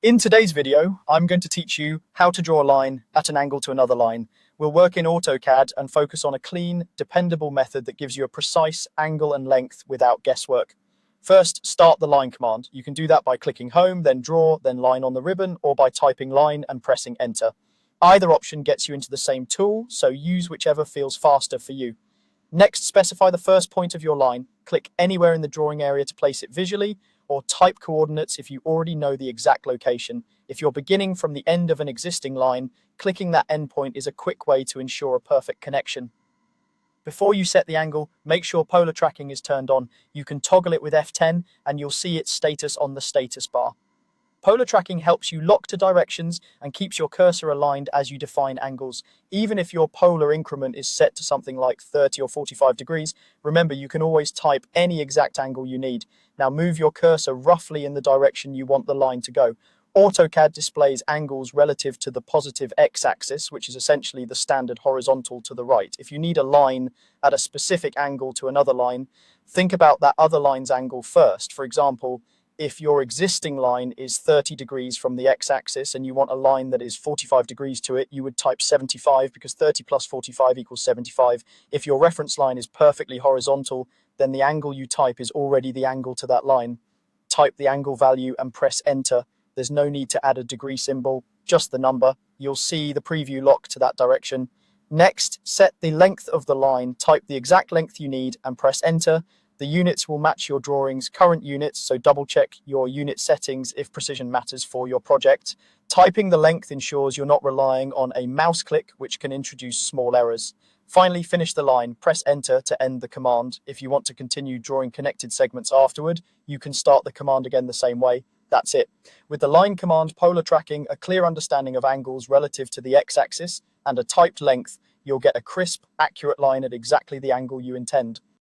In today's video, I'm going to teach you how to draw a line at an angle to another line. We'll work in AutoCAD and focus on a clean, dependable method that gives you a precise angle and length without guesswork. First, start the line command. You can do that by clicking home, then draw, then line on the ribbon, or by typing line and pressing enter. Either option gets you into the same tool, so use whichever feels faster for you. Next, specify the first point of your line. Click anywhere in the drawing area to place it visually, or type coordinates if you already know the exact location. If you're beginning from the end of an existing line, clicking that endpoint is a quick way to ensure a perfect connection. Before you set the angle, make sure polar tracking is turned on. You can toggle it with F10 and you'll see its status on the status bar. Polar tracking helps you lock to directions and keeps your cursor aligned as you define angles. Even if your polar increment is set to something like 30 or 45 degrees, remember you can always type any exact angle you need. Now move your cursor roughly in the direction you want the line to go. AutoCAD displays angles relative to the positive x-axis, which is essentially the standard horizontal to the right. If you need a line at a specific angle to another line, think about that other line's angle first. For example, if your existing line is 30 degrees from the x-axis and you want a line that is 45 degrees to it, you would type 75 because 30 plus 45 equals 75. If your reference line is perfectly horizontal, then the angle you type is already the angle to that line. Type the angle value and press enter. There's no need to add a degree symbol, just the number. You'll see the preview lock to that direction. Next, set the length of the line, type the exact length you need and press enter. The units will match your drawing's current units, so double check your unit settings if precision matters for your project. Typing the length ensures you're not relying on a mouse click, which can introduce small errors. Finally, finish the line. Press enter to end the command. If you want to continue drawing connected segments afterward, you can start the command again the same way. That's it. With the line command, polar tracking, a clear understanding of angles relative to the x-axis, and a typed length, you'll get a crisp, accurate line at exactly the angle you intend.